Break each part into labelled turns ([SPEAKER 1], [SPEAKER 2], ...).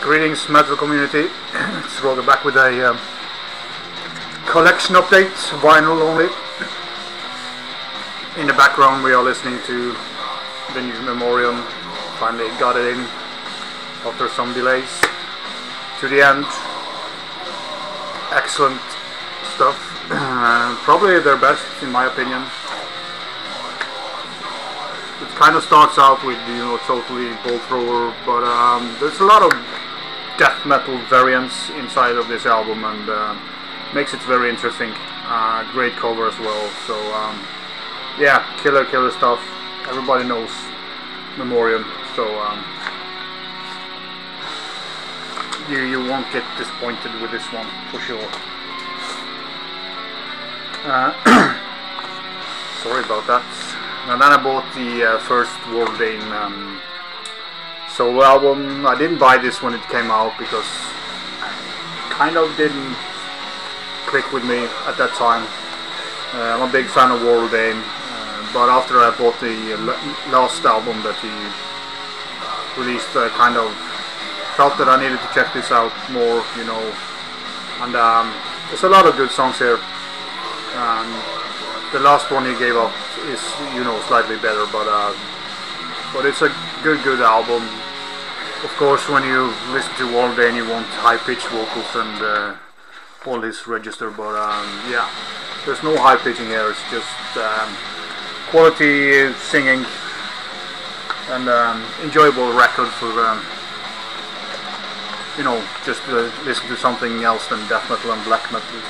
[SPEAKER 1] Greetings, metal community. It's Roger back with a collection update, vinyl only. In the background, we are listening to the new Memoriam. Finally got it in after some delays to the end. Excellent stuff. Probably their best, in my opinion. It kind of starts out with, you know, totally bolt thrower, but there's a lot of death metal variants inside of this album, and makes it very interesting. Great cover as well. So yeah, killer stuff. Everybody knows Memoriam, so you won't get disappointed with this one for sure. Sorry about that. And then I bought the first Dane solo album. I didn't buy this when it came out because it kind of didn't click with me at that time. I'm a big fan of Dane, but after I bought the last album that he released, I kind of felt that I needed to check this out more, you know. And there's a lot of good songs here. The last one he gave up is, you know, slightly better, but it's a good album. Of course, when you listen to Dane, you want high-pitched vocals and all his register, but yeah, there's no high pitching here. It's just quality singing and enjoyable record for you know, just to listen to something else than death metal and black metal.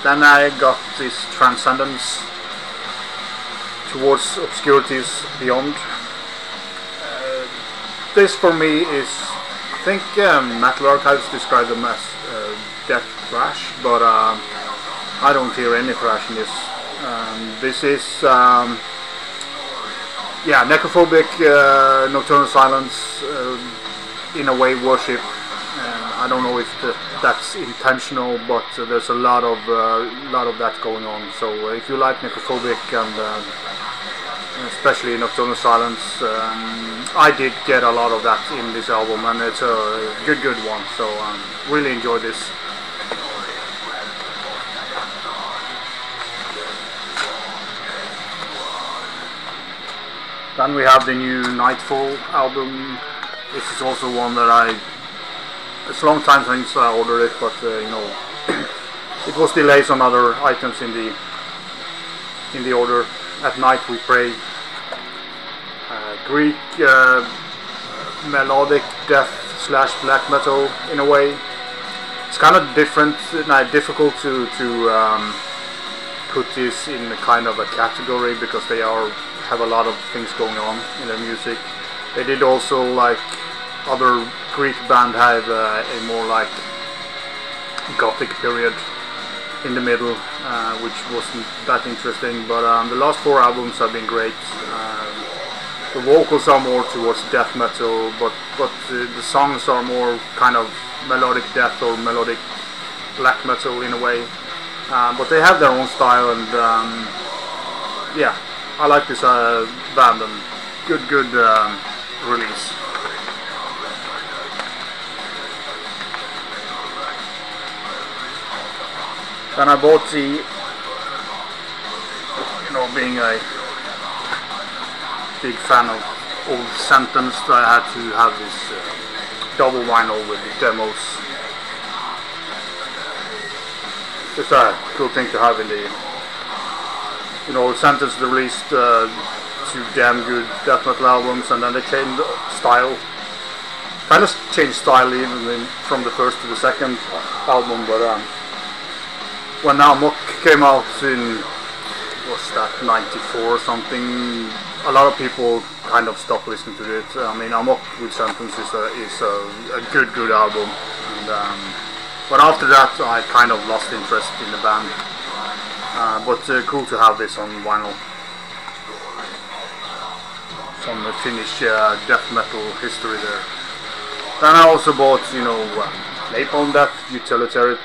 [SPEAKER 1] Then I got this Transcendence towards Obscurities Beyond. This for me is, I think Metal Archives describe them as death thrash, but I don't hear any thrash in this. This is yeah, necrophobic, nocturnal silence, in a way worship. I don't know if that's intentional, but there's a lot of that going on. So if you like necrophobic and especially nocturnal silence, I did get a lot of that in this album, and it's a good one. So really enjoy this. Then we have the new Nightfall album. This is also one that it's a long time since I ordered it, but you know, it was delays on other items in the order. At Night We Pray. Greek melodic death / black metal in a way. It's kind of different, difficult to put this in a kind of a category because they have a lot of things going on in their music. They did also, like other Greek band, have a more like gothic period in the middle, which wasn't that interesting, but the last 4 albums have been great. The vocals are more towards death metal, but the songs are more kind of melodic death or melodic black metal in a way. But they have their own style, and yeah, I like this band, and good release. Then I bought the, you know, being a big fan of old Sentence, I had to have this double vinyl with the demos. Just a cool thing to have in the, you know, Sentence released 2 damn good death metal albums, and then they changed style. Kind of changed style even from the first to the second album, but when Mork came out in, was that 94 or something, a lot of people kind of stopped listening to it. I mean, Mork with Serpent is a good album, and, but after that I kind of lost interest in the band. But cool to have this on vinyl. Some Finnish death metal history there. Then I also bought, you know, Napalm Death, Utilitarian,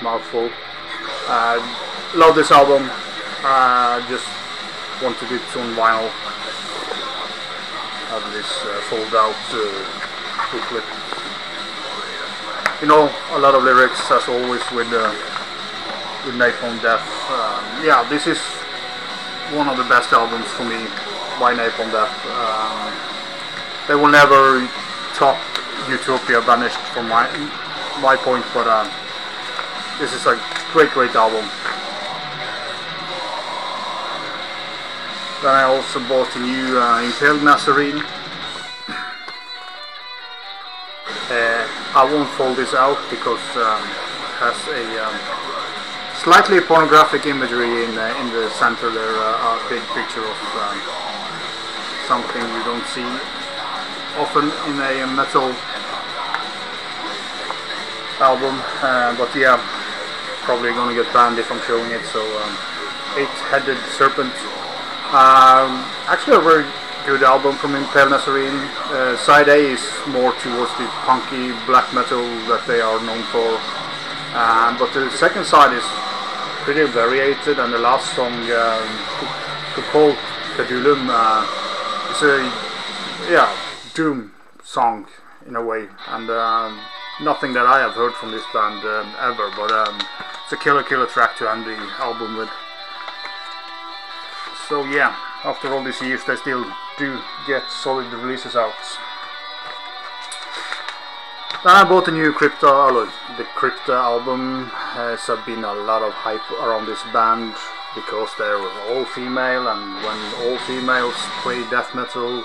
[SPEAKER 1] mouthful. Love this album. Just wanted it on vinyl. have this fold out booklet. You know, a lot of lyrics as always with Napalm Death. Yeah, this is one of the best albums for me by Napalm Death. They will never top Utopia, Banished from my point, but this is a great album. Then I also bought a new Impaled Nazarene. I won't fold this out because it has a slightly pornographic imagery in the center there, a big picture of something you don't see often in a metal album, but yeah, probably gonna get banned if I'm showing it. So 8-headed Serpent, actually a very good album from Impaled Nazarene. Side A is more towards the punky black metal that they are known for, but the second side is pretty variated, and the last song, called Katedralen, is a doom song in a way, and nothing that I have heard from this band ever, but it's a killer track to end the album with. So yeah, after all these years they still do get solid releases out. Then I bought a new Crypta, the Crypta album. There's been a lot of hype around this band because they're all female, and when all females play death metal,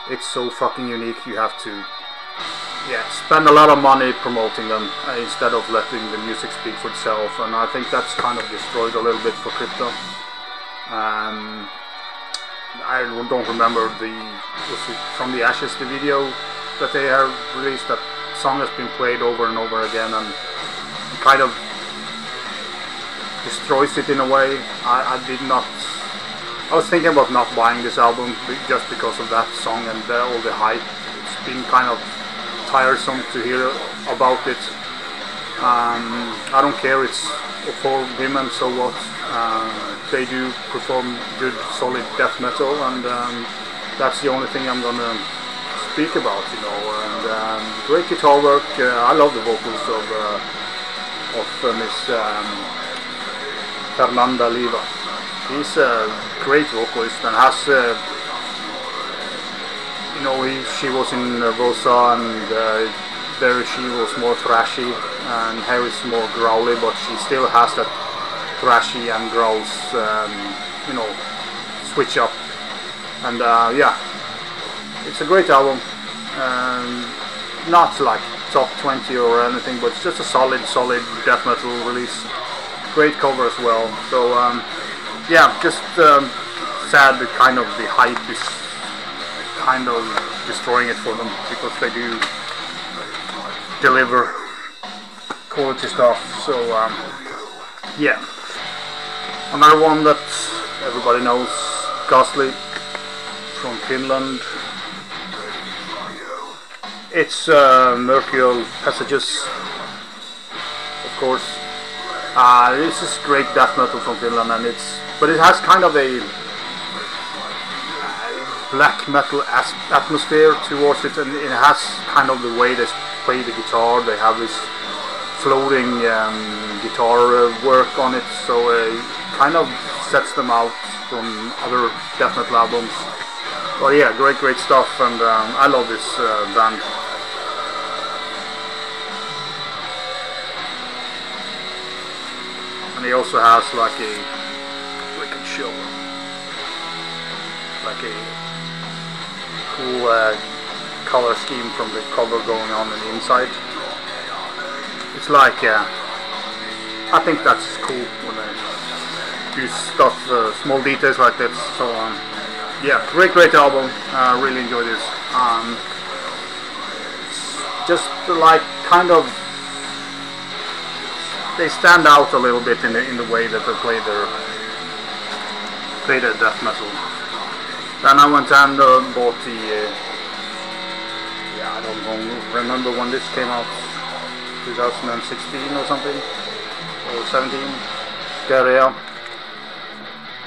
[SPEAKER 1] it's so fucking unique. You have to spend a lot of money promoting them instead of letting the music speak for itself, and I think that's kind of destroyed a little bit for Crypta. I don't remember was it From the Ashes, the video that they have released. That song has been played over and over again, and it kind of destroys it in a way. I was thinking about not buying this album just because of that song and all the hype. It's been kind of tiresome to hear about it. I don't care, it's for women, so what. They do perform good solid death metal, and that's the only thing I'm gonna speak about, you know. And great guitar work. I love the vocals of Miss Fernanda Liva. He's a great vocalist and has you know, she was in Rosa, and there she was more thrashy, and here is more growly, but she still has that thrashy and growls, you know, switch up. And yeah, it's a great album. Not like top 20 or anything, but it's just a solid death metal release. Great cover as well. So yeah, just sad that kind of the hype is kind of destroying it for them, because they do deliver quality stuff. So yeah, another one that everybody knows, Ghastly from Finland. It's Mercurial Passages, of course. This is great death metal from Finland, and but it has kind of a black metal atmosphere towards it, and it has kind of the way they play the guitar. They have this floating guitar work on it, so it kind of sets them out from other death metal albums. But yeah, great stuff, and I love this band. And he also has like a wicked show, like a cool color scheme from the cover going on the inside. It's like, I think that's cool when they do stuff, small details like that. So yeah, great album. Really enjoy this. It's just like kind of, they stand out a little bit in the way that they play their death metal. Then I went and bought the I don't remember when this came out, 2016 or something, or 17. Gaerea.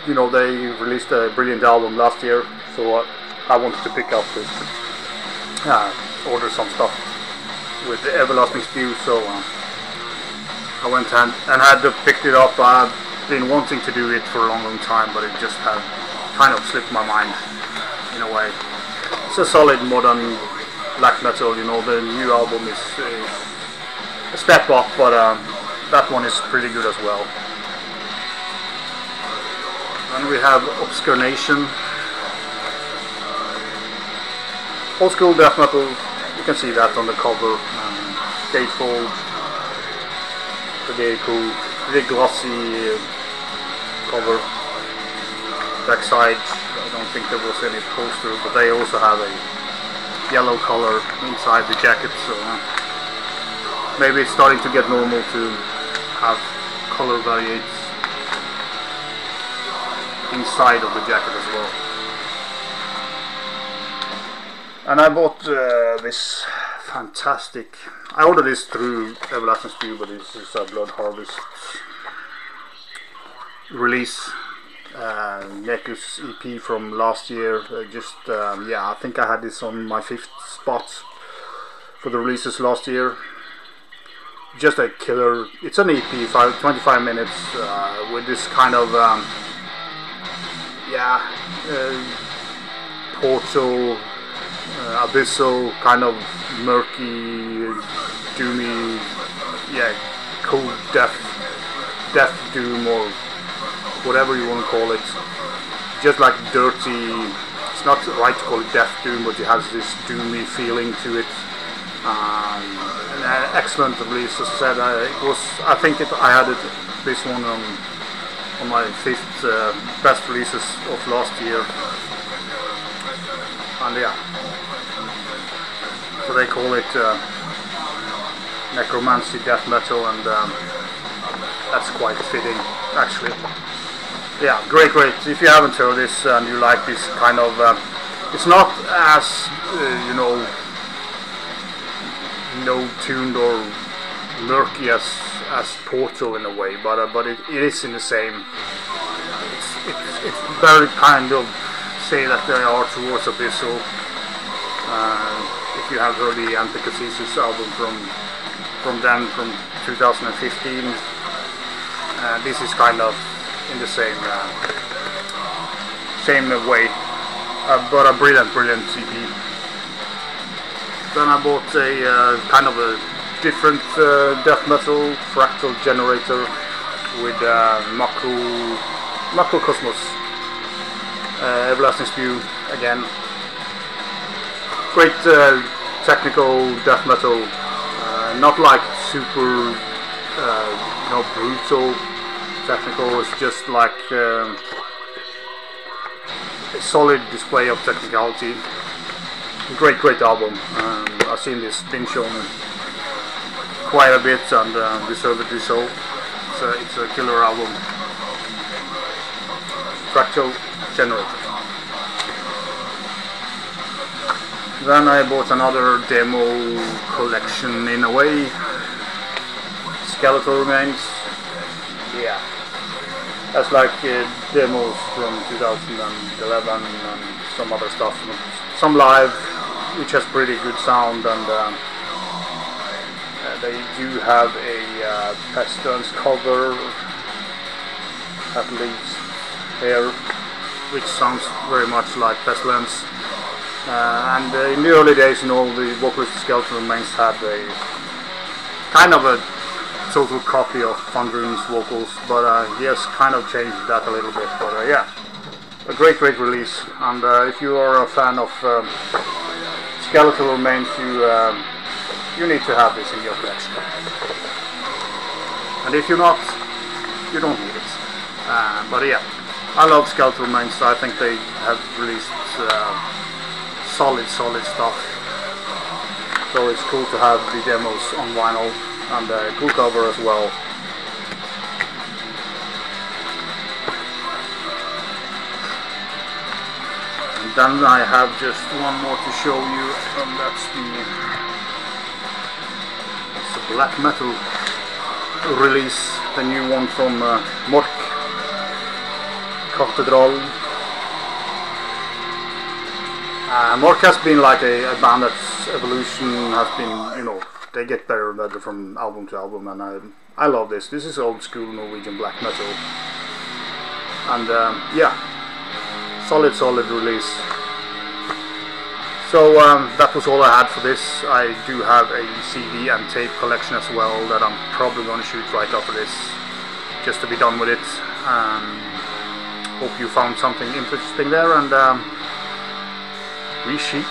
[SPEAKER 1] You know, they released a brilliant album last year, so I wanted to pick up to order some stuff with the Everlasting Spew, so I went and had picked it up. I've been wanting to do it for a long time, but it just had kind of slipped my mind in a way. It's a solid modern black metal, you know. The new album is a step up, but that one is pretty good as well. And we have Obscurities. Old school death metal, you can see that on the cover. Gatefold, pretty cool, pretty glossy cover. Backside, I don't think there was any poster, but they also have a yellow color inside the jacket, so maybe it's starting to get normal to have color variants inside of the jacket as well. And I bought this fantastic, I ordered this through Everlasting Spew, but this is a Blood Harvest release, Nekus EP from last year. Yeah, I think I had this on my 5th spot for the releases last year. Just a killer, it's an EP, 25 minutes, with this kind of portal, abyssal, kind of murky, doomy, cool death doom, or whatever you want to call it. Just like dirty, it's not right to call it death doom, but it has this doomy feeling to it. An excellent release, as I said. I think I had this one on my 5th best releases of last year. And yeah, so they call it necromancy death metal, and that's quite fitting, actually. Yeah, great. If you haven't heard this and you like this kind of, it's not as no-tuned or murky as Portal in a way, but it is in the same. It's very kind of say that they are towards abyssal. If you have heard the Anticathesis album from them from 2015, this is kind of in the same way, but a brilliant EP. Then I bought a kind of a different death metal Fractal generator with Macrocosmos, Everlasting Spew again. Great technical death metal, not like super brutal technical. It's just like a solid display of technicality. Great album. I've seen this been shown quite a bit, and deservedly so. It's a killer album. Fractal generator. Then I bought another demo collection in a way. Skeletal remains. Yeah, that's like demos from 2011 and some other stuff. Some live, which has pretty good sound, and they do have a Pestilence cover, at least here, which sounds very much like Pestilence. And in the early days, the vocalist Skeletal Remains had a kind of a total copy of Thundroom's vocals, but he has kind of changed that a little bit. But yeah, a great release. And if you are a fan of Skeletal Remains, you need to have this in your collection. And if you're not, you don't need it. But yeah, I love Skeletal Remains. I think they have released solid stuff. So it's cool to have the demos on vinyl, and a cool cover as well. And then I have just one more to show you, and that's the black metal release, the new one from Mork, Katedralen. Mork has been like a band that's evolution has been, you know, they get better and better from album to album, and I love this. This is old school Norwegian black metal, and yeah, solid release. So that was all I had for this. I do have a CD and tape collection as well that I'm probably going to shoot right after this, just to be done with it. Hope you found something interesting there, and we shoot.